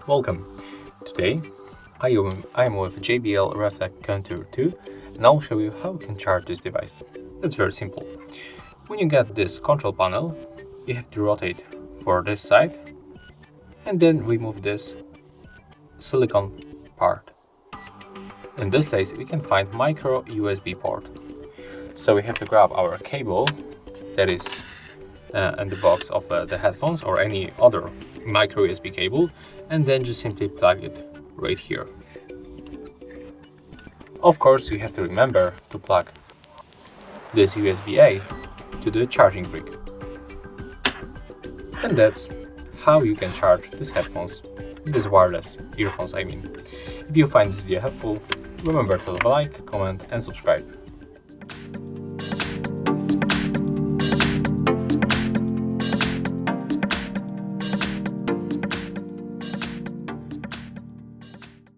Welcome. Today I am with JBL Reflect Contour 2 and I'll show you how you can charge this device. It's very simple. When you get this control panel, you have to rotate for this side and then remove this silicone part. In this place we can find micro USB port. So we have to grab our cable that is in the box of the headphones or any other micro USB cable, and then just simply plug it right here. Of course, you have to remember to plug this USB-A to the charging brick. And that's how you can charge these headphones, these wireless earphones I mean. If you find this video helpful, remember to leave a like, comment and subscribe.